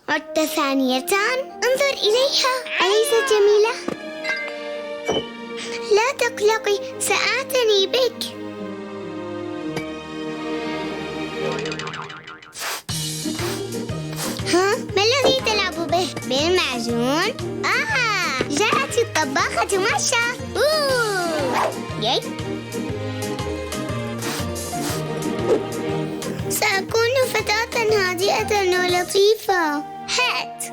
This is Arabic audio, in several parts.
عدت ثانية. انظر إليها، أليست جميلة؟ لا تقلقي، سأعتني بك. ها؟ ما الذي تلعب به؟ بالمعجون؟ جاءت الطباخة ماشا. ياي. سأكون فتاة هادئة ولطيفة. هات.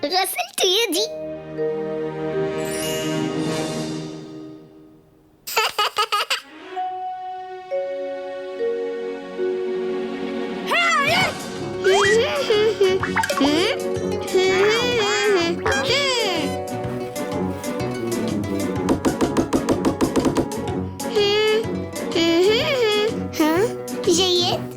غسلت يدي. جيد.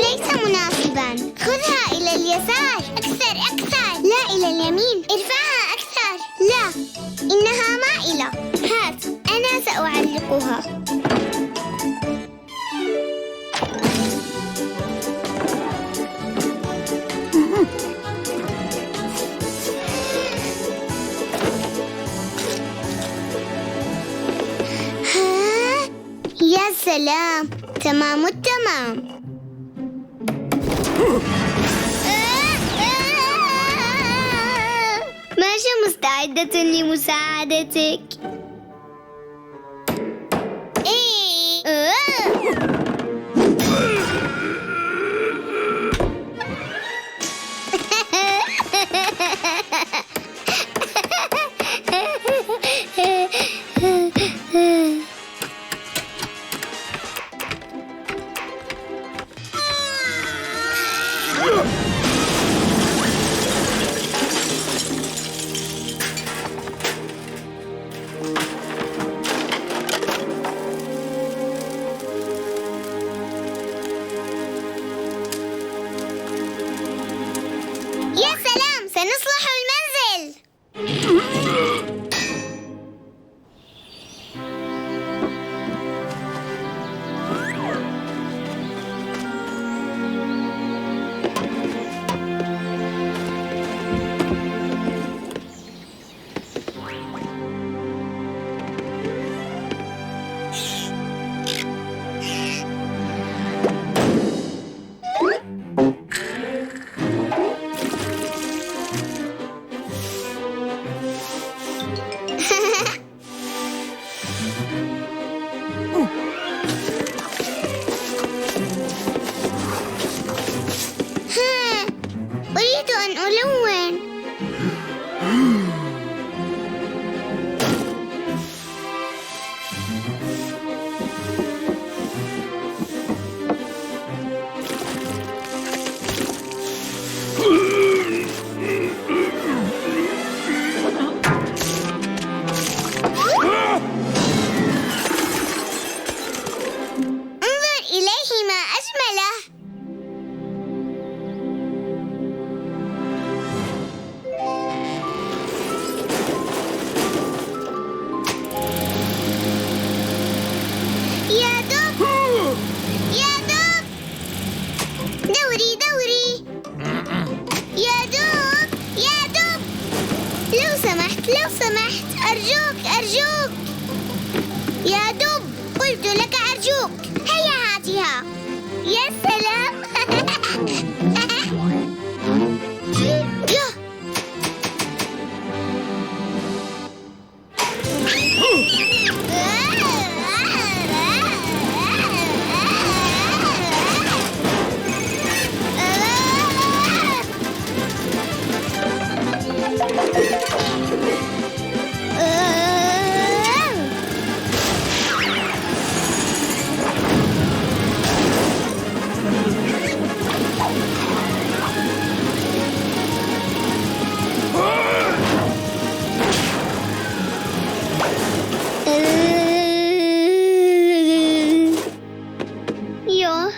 ليس مناسبا. خذها إلى اليسار. أكثر. لا، إلى اليمين. ارفعها أكثر. لا، إنها مائلة. هات، أنا سأعلقها. يا سلام، تمام التمام. ماشا مستعدة لمساعدتك. يا سلام، سنصلح المنزل. أريد أن ألون. انظر إليه، ما أجمله. يا دب، يا دب، دوري. يا دب، يا دب، لو سمحت، أرجوك. يا دب، قلت لك أرجوك. هيا هاتها. يا سلام. يوه.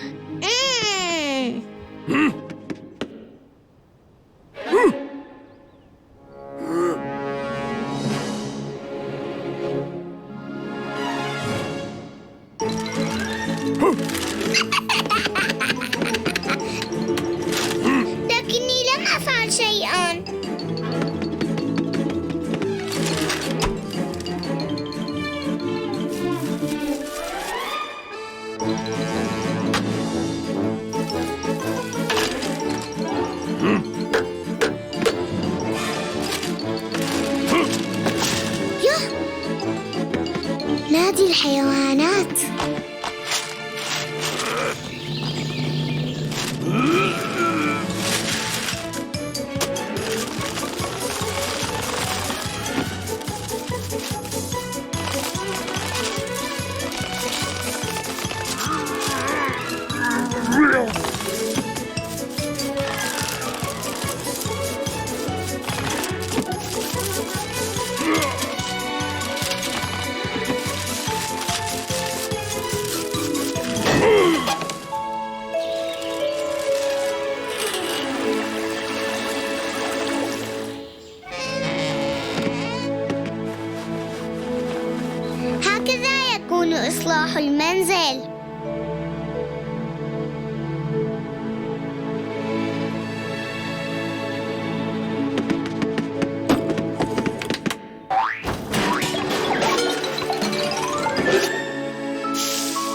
إصلاح المنزل.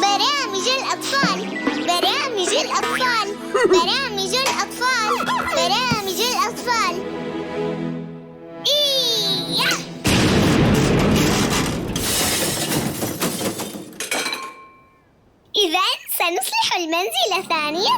برامج الأطفال، برامج الأطفال، برامج الأطفال، برامج الأطفال. إيه. إذن سنصلح المنزل ثانية.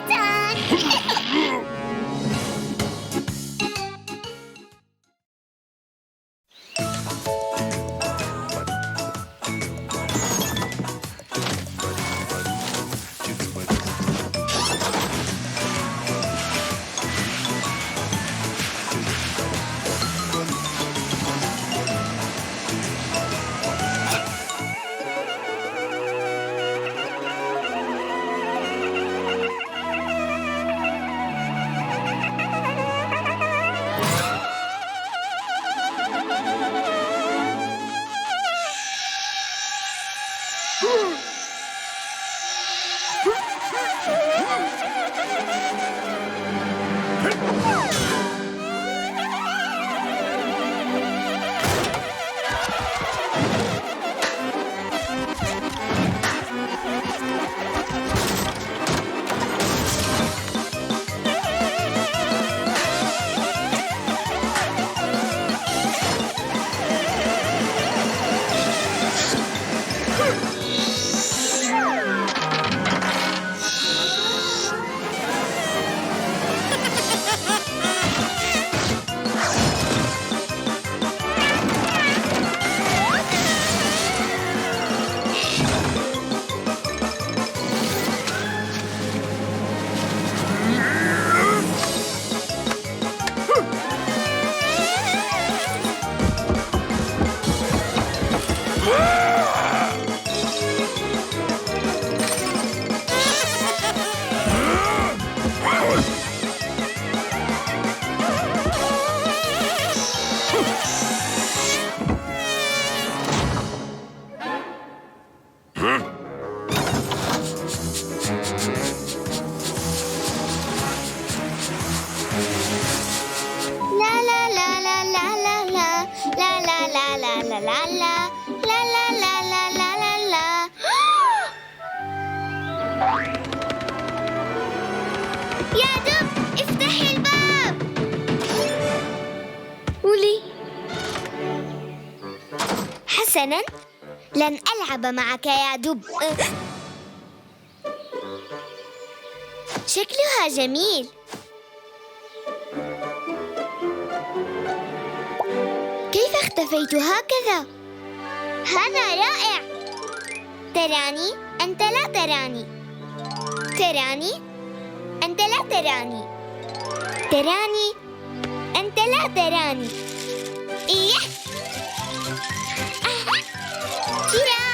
يا دب، افتحي الباب. ولي؟ حسناً، لن ألعب معك يا دب. شكلها جميل. كيف اختفيت هكذا؟ هذا رائع. تراني أنت لا تراني، تراني أنت لا تراني، تراني أنت لا تراني. إيه؟ ترى.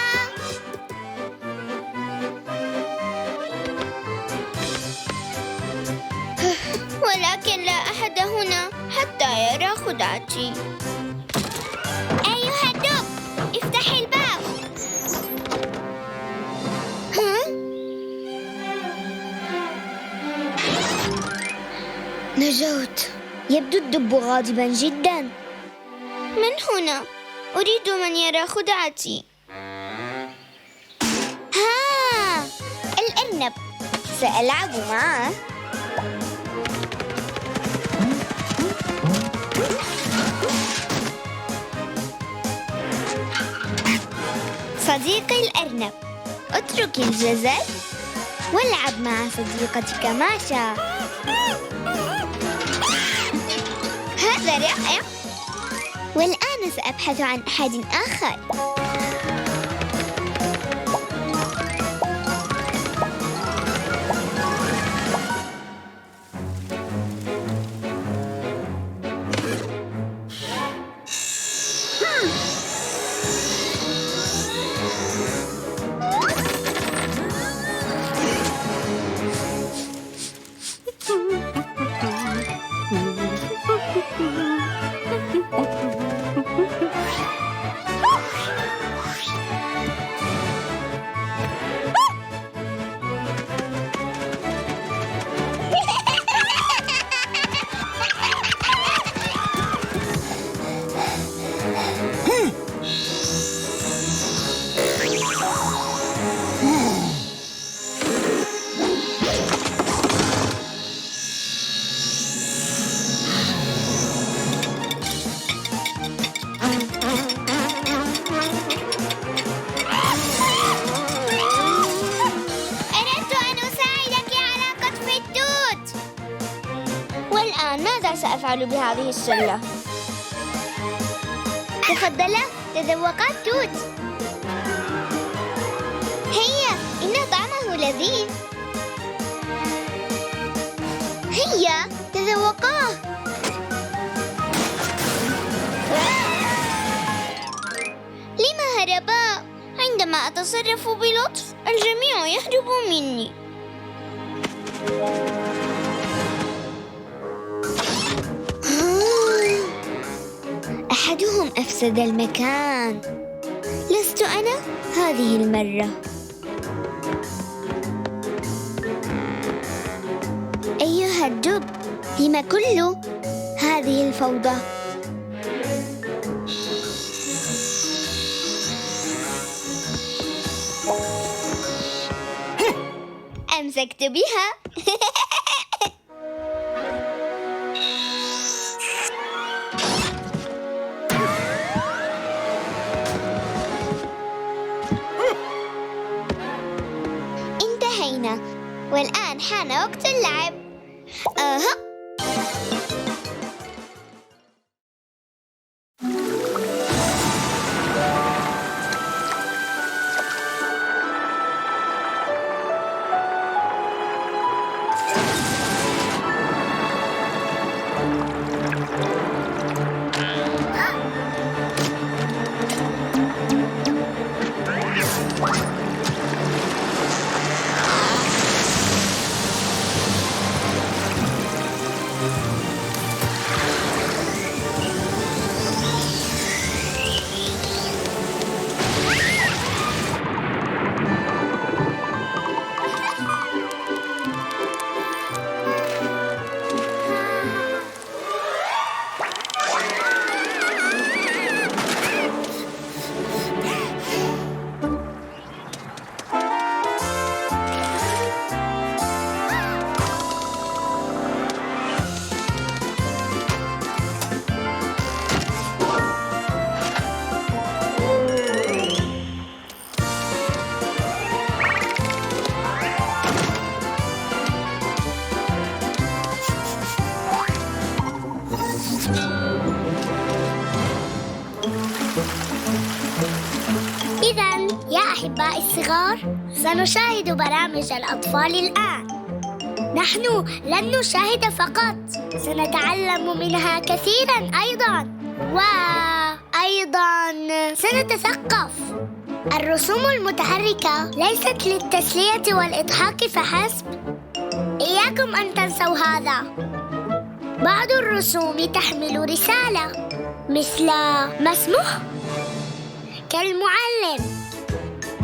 ولكن لا أحد هنا حتى يرى خدعتي. أيها الدب، افتحي الباب. نجوت. يبدو الدب غاضبا جدا. من هنا؟ أريد من يرى خدعتي. ها، الأرنب، سألعب معه. صديقي الأرنب، اترك الجزر والعب مع صديقتك ماشا. هذا رائع. والآن سأبحث عن أحد آخر. والآن ماذا سأفعل بهذه السلة؟ تفضلا تذوقا التوت. هيا إن طعمه لذيذ. هيا تذوقاه. لما هربا؟ عندما أتصرف بلطف الجميع يهرب مني. أحدهم أفسد المكان. لست أنا هذه المرة. أيها الدب، لم كل هذه الفوضى؟ أمسكت بها. انتهينا، والآن حان وقت اللعب. إذن يا أحبائي الصغار، سنشاهد برامج الأطفال الآن. نحن لن نشاهد فقط، سنتعلم منها كثيراً أيضاً، وأيضاً سنتثقف. الرسوم المتحركة ليست للتسلية والإضحاك فحسب، إياكم أن تنسوا هذا. بعض الرسوم تحمل رسالة، مثل ما اسمه كالمعلم،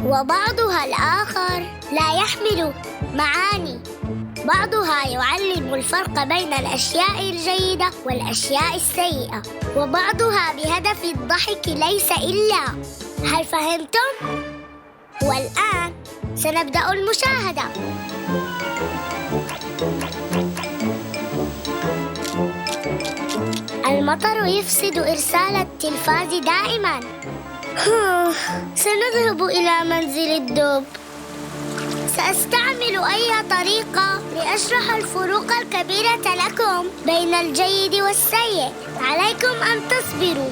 وبعضها الآخر لا يحمل معاني. بعضها يعلم الفرق بين الأشياء الجيدة والأشياء السيئة، وبعضها بهدف الضحك ليس إلا. هل فهمتم؟ والآن سنبدأ المشاهدة. المطر يفسد إرسال التلفاز دائماً. سنذهب إلى منزل الدب. سأستعمل أي طريقة لأشرح الفروق الكبيرة لكم بين الجيد والسيء. عليكم أن تصبروا.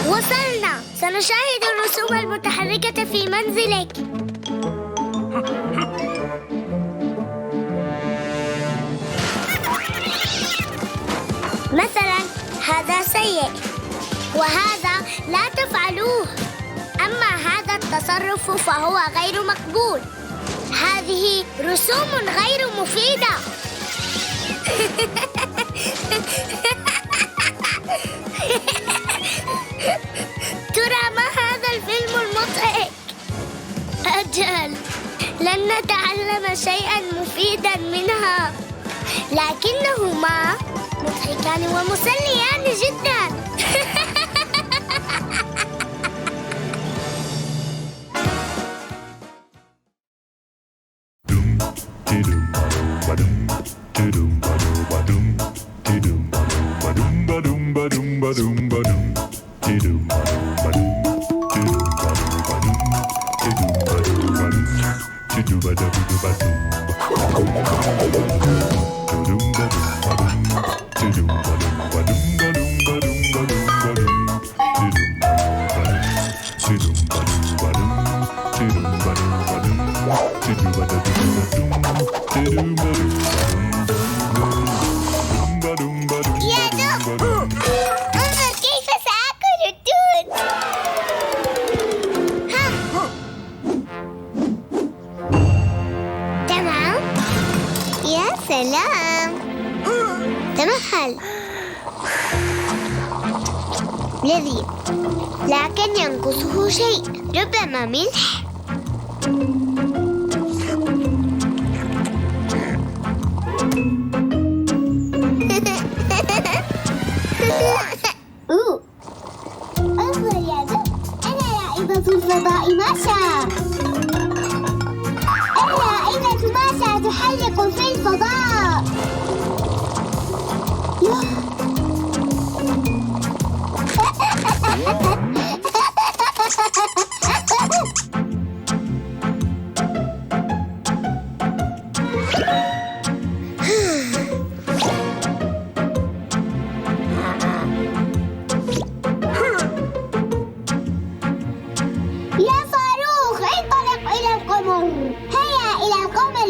وصلنا. سنشاهد الرسوم المتحركة في منزلك. مثلا هذا سيء وهذا لا تفعلوه، أما هذا التصرف فهو غير مقبول. هذه رسوم غير مفيدة. ترى ما هذا الفيلم المضحك؟ أجل، لن نتعلم شيئا مفيدا منها، لكنهما مضحكان ومسليان جدا. يا دب، انظر كيف سآكل الدود. تمام. يا سلام. تمهل. لذيذ، لكن ينقصه شيء، ربما ملح. انظر يا دب، أنا رائدة الفضاء ماشا. الرائدة ماشا تحلق في الفضاء.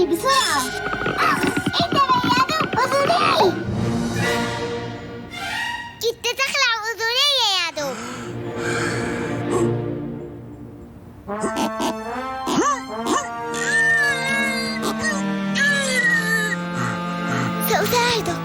بسرعة. انتبه يا دب، أذني. كنت تخلع أذني يا دب. سأساعدك.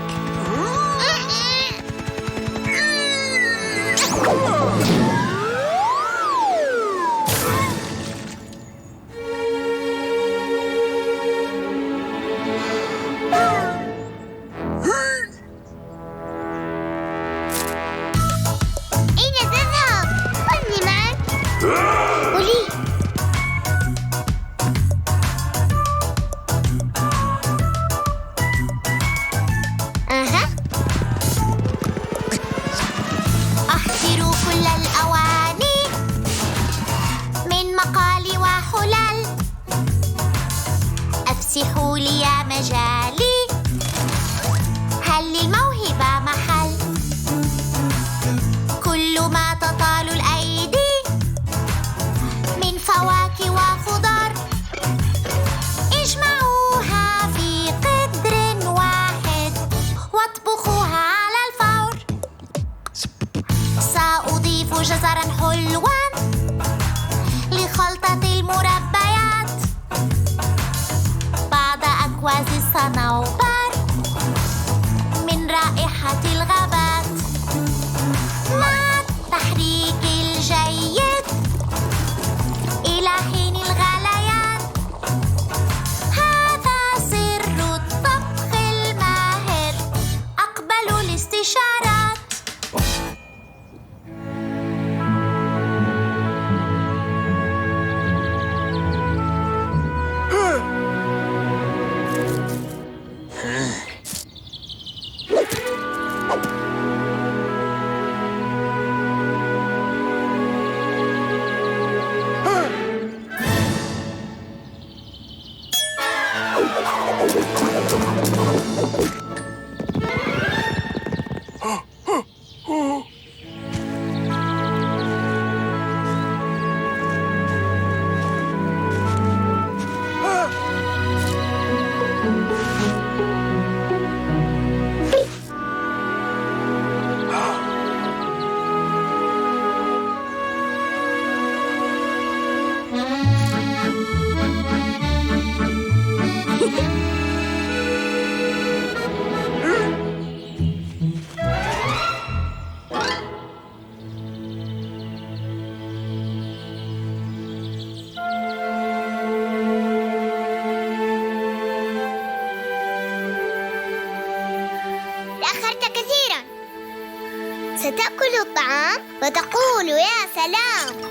ستأكل الطعام وتقول يا سلام.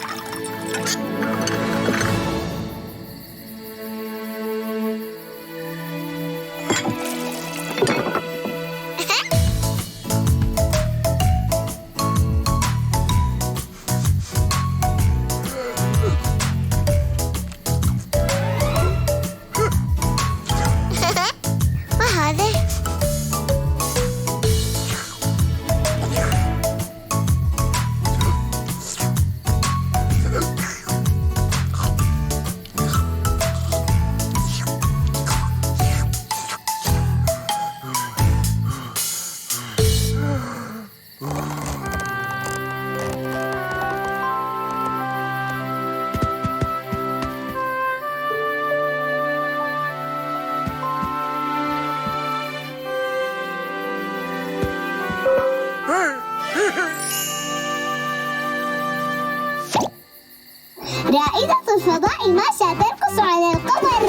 رائدة الفضاء ماشا ترقص على القمر.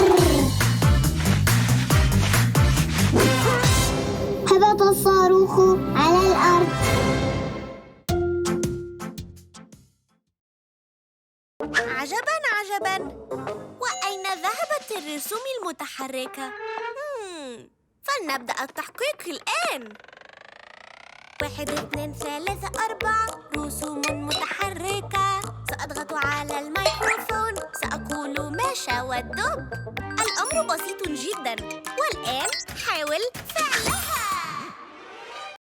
هبط الصاروخ على الأرض. عجباً عجباً، وأين ذهبت الرسوم المتحركة؟ فلنبدأ التحقيق الآن. 1 2 3 4 رسوم متحركة. سأضغط على الميكروفون، سأقول ماشا والدب. الأمر بسيط جداً. والآن حاول